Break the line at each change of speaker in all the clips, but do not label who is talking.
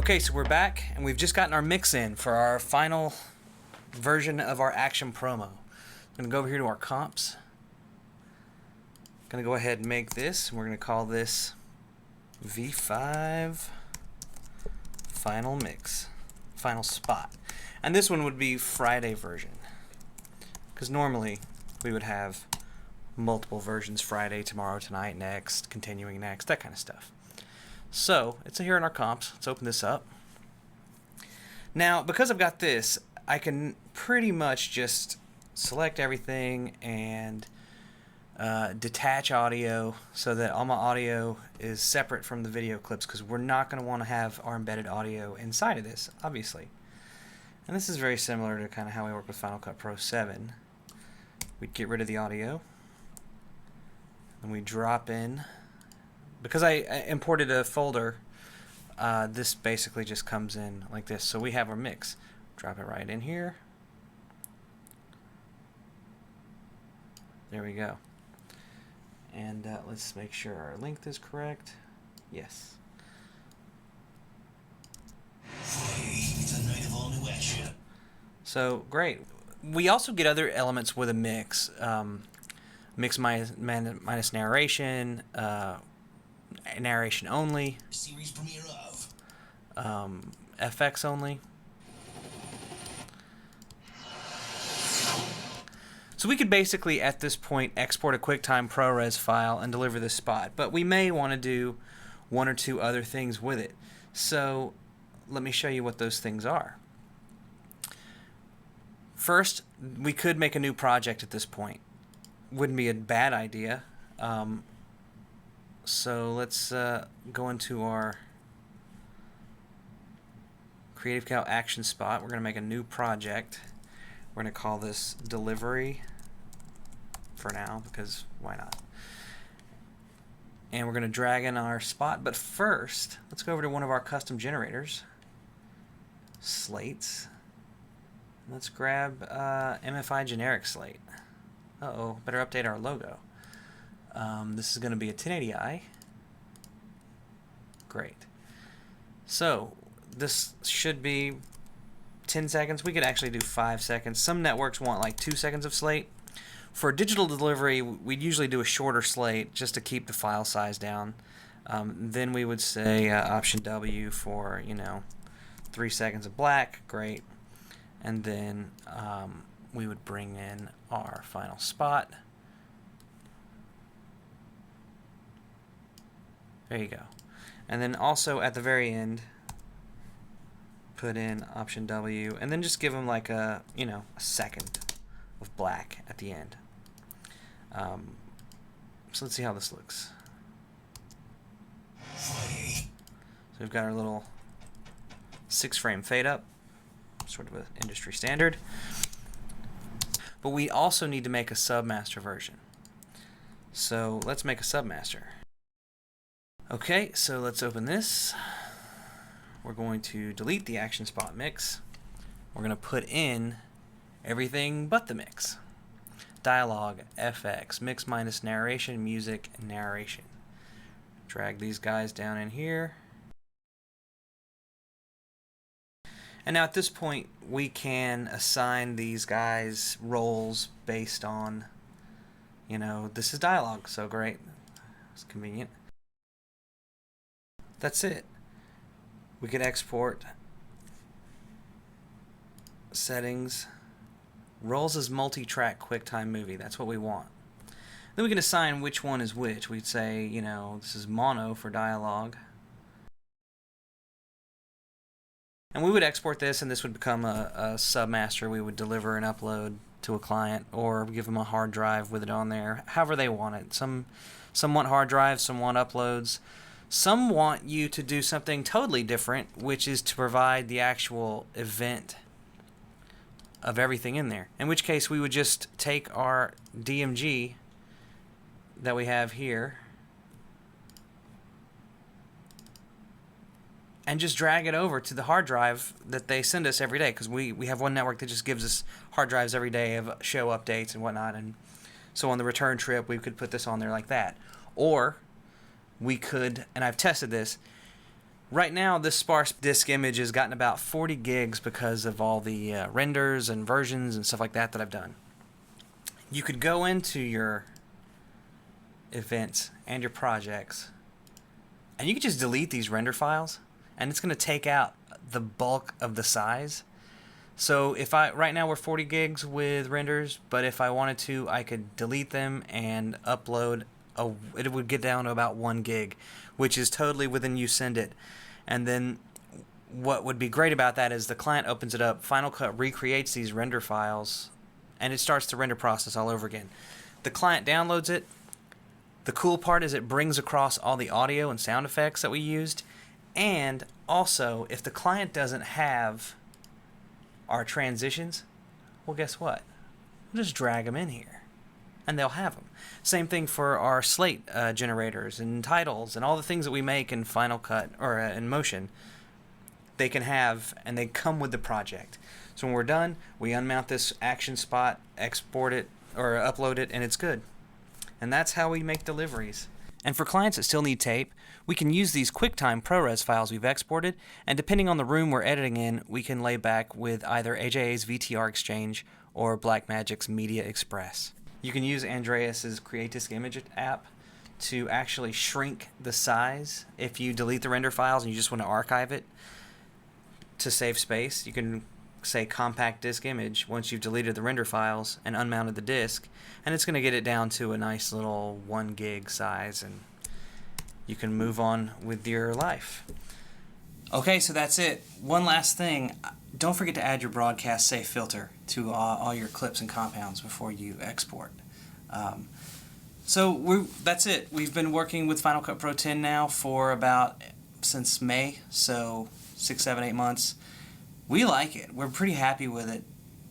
Okay, so we're back, and we've just gotten our mix in for our final version of our action promo. I'm going to go over here to our comps. I'm going to go ahead and make this. We're going to call this V5 Final Mix, Final Spot. And this one would be Friday version, because normally we would have multiple versions: Friday, tomorrow, tonight, next, continuing next, that kind of stuff. So it's here in our comps. Let's open this up. Now, because I've got this, I can pretty much just select everything and detach audio so that all my audio is separate from the video clips, because we're not going to want to have our embedded audio inside of this, obviously. And this is very similar to kind of how we work with Final Cut Pro 7. We'd get rid of the audio, and we drop in. Because I imported a folder, this basically just comes in like this. So we have our mix. Drop it right in here. There we go. And let's make sure our length is correct. Yes. So great. We also get other elements with a mix. Mix minus narration. Narration only, series premiere of FX only. So we could basically at this point export a QuickTime ProRes file and deliver this spot, but we may want to do one or two other things with it. So let me show you what those things are. First, we could make a new project at this point. Wouldn't be a bad idea. So let's go into our Creative Cow action spot. We're going to make a new project. We're going to call this Delivery for now, because why not? And we're going to drag in our spot. But first, let's go over to one of our custom generators, slates. Let's grab MFI generic slate. Uh-oh, better update our logo. This is going to be a 1080i. Great. So this should be 10 seconds. We could actually do 5 seconds. Some networks want like 2 seconds of slate. For digital delivery, we'd usually do a shorter slate just to keep the file size down. Then we would say Option W for 3 seconds of black. Great. And then we would bring in our final spot. There you go. And then also at the very end, put in Option W, and then just give them like a second of black at the end. So let's see how this looks. So we've got our little 6-frame fade up, sort of an industry standard. But we also need to make a submaster version. So let's make a submaster. Okay, so let's open this. We're going to delete the action spot mix. We're going to put in everything but the mix. Dialogue, FX, mix minus narration, music, and narration. Drag these guys down in here. And now at this point, we can assign these guys roles based on, this is dialogue, so great. It's convenient. That's it. We could export settings. Rolls as multi-track QuickTime movie. That's what we want. Then we can assign which one is which. We'd say, this is mono for dialogue. And we would export this, and this would become a submaster we would deliver and upload to a client, or give them a hard drive with it on there, however they want it. Some want hard drives, some want uploads. Some want you to do something totally different, which is to provide the actual event of everything in there. In which case, we would just take our DMG that we have here and just drag it over to the hard drive that they send us every day, because we have one network that just gives us hard drives every day of show updates and whatnot. And so on the return trip, we could put this on there like that. Or we could, and I've tested this, Right now, this sparse disk image has gotten about 40 gigs because of all the renders and versions and stuff like that I've done. You could go into your events and your projects, and you could just delete these render files, and it's going to take out the bulk of the size. So if right now we're 40 gigs with renders, but if I wanted to, I could delete them and upload it would get down to about 1 gig, which is totally within you send it. And then what would be great about that is the client opens it up, Final Cut recreates these render files, and it starts the render process all over again. The client downloads it. The cool part is it brings across all the audio and sound effects that we used. And also, if the client doesn't have our transitions, well, guess what? We'll just drag them in here, and they'll have them. Same thing for our slate generators and titles and all the things that we make in Final Cut or in Motion. They can have, and they come with the project. So when we're done, we unmount this action spot, export it, or upload it, and it's good. And that's how we make deliveries. And for clients that still need tape, we can use these QuickTime ProRes files we've exported, and depending on the room we're editing in, we can lay back with either AJA's VTR Exchange or Blackmagic's Media Express. You can use Andreas's Create Disk Image app to actually shrink the size. If you delete the render files and you just want to archive it to save space, you can say compact disk image once you've deleted the render files and unmounted the disk, and it's going to get it down to a nice little 1 gig size, and you can move on with your life. Okay, so that's it. One last thing. Don't forget to add your broadcast safe filter to all your clips and compounds before you export. That's it. We've been working with Final Cut Pro 10 now for since May, so 6, 7, 8 months. We like it. We're pretty happy with it.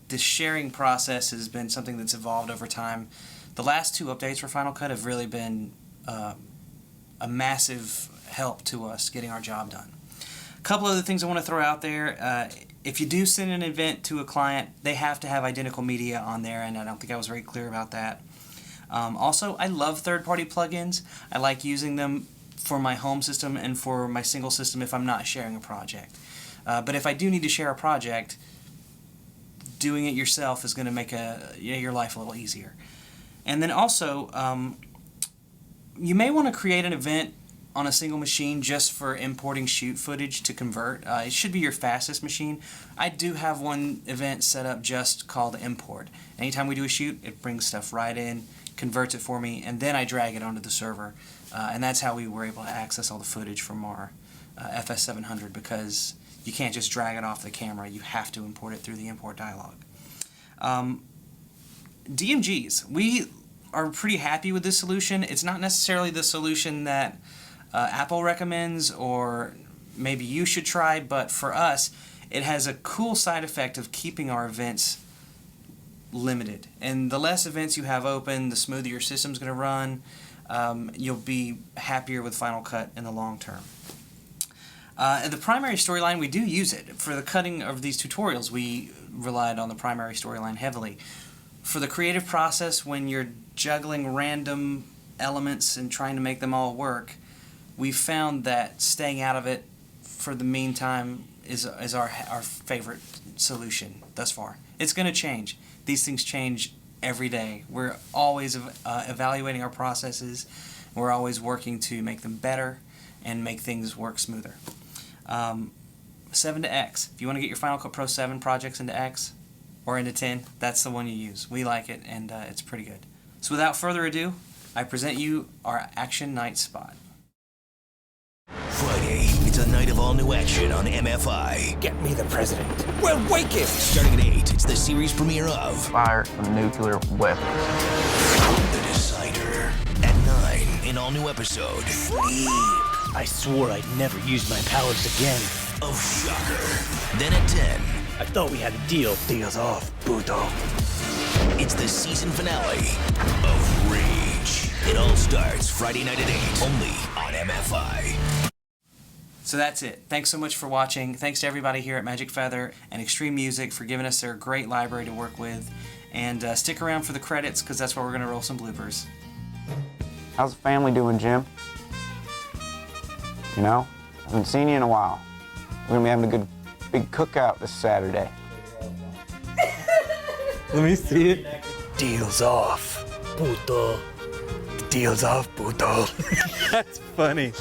The sharing process has been something that's evolved over time. The last 2 updates for Final Cut have really been a massive help to us getting our job done. A couple other things I want to throw out there. If you do send an event to a client, they have to have identical media on there, and I don't think I was very clear about that. Also, I love third-party plugins. I like using them for my home system and for my single system if I'm not sharing a project. But if I do need to share a project, doing it yourself is going to make your life a little easier. And then also, you may want to create an event on a single machine just for importing shoot footage to convert. It should be your fastest machine. I do have one event set up just called import. Anytime we do a shoot, it brings stuff right in, converts it for me, and then I drag it onto the server. And that's how we were able to access all the footage from our FS700, because you can't just drag it off the camera. You have to import it through the import dialog. DMGs. We are pretty happy with this solution. It's not necessarily the solution that Apple recommends or maybe you should try, but for us, it has a cool side effect of keeping our events limited. And the less events you have open, the smoother your system's going to run. You'll be happier with Final Cut in the long term. The primary storyline, we do use it. For the cutting of these tutorials, we relied on the primary storyline heavily. For the creative process, when you're juggling random elements and trying to make them all work, we found that staying out of it for the meantime is our favorite solution thus far. It's going to change. These things change every day. We're always evaluating our processes. We're always working to make them better and make things work smoother. 7 to X. If you want to get your Final Cut Pro 7 projects into X or into 10, that's the one you use. We like it, and it's pretty good. So without further ado, I present you our Action Night Spot.
Friday, it's a night of all-new action on MFI.
Get me the president. We'll wake him!
Starting at 8, it's the series premiere of
Fire a nuclear weapon.
The Decider. At 9, an all-new episode.
Sleep! I swore I'd never use my powers again.
Of Shocker. Then at 10,
I thought we had a deal. Deal's off, Budo.
it's the season finale of Rage. It all starts Friday night at 8, only on MFI.
So that's it. Thanks so much for watching. Thanks to everybody here at Magic Feather and Extreme Music for giving us their great library to work with. And stick around for the credits, because that's where we're going to roll some bloopers.
How's the family doing, Jim? You know,
Haven't seen you in a while. We're gonna be having a good big cookout this Saturday.
Let me see it.
Deal's off, puto. The deal's off, puto.
That's funny.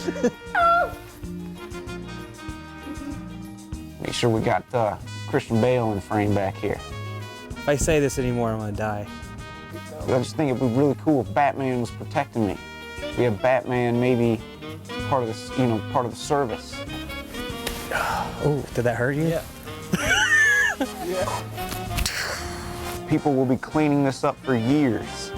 Make sure we got Christian Bale in the frame back here.
If I say this anymore, I'm gonna die.
I just think it'd be really cool if Batman was protecting me. We have Batman maybe part of this, part of the service.
Oh, did that hurt you?
Yeah.
People will be cleaning this up for years.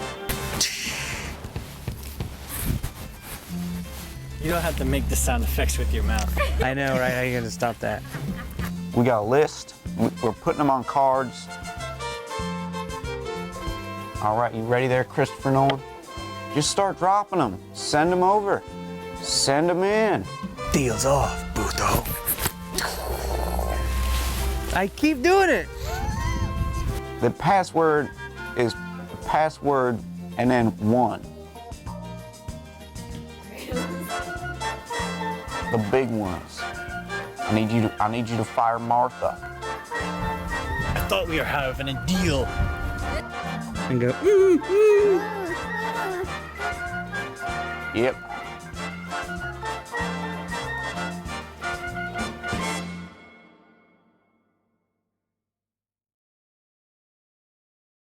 You don't have to make the sound effects with your mouth.
I know, right? How are you gonna stop that?
We got a list. We're putting them on cards. All right, you ready there, Christopher Nolan? Just start dropping them. Send them over. Send them in.
Deal's off, puto.
I keep doing it.
The password is password and then 1. The big ones. I need you to fire Martha.
I thought we were having a deal.
And go.
Yep.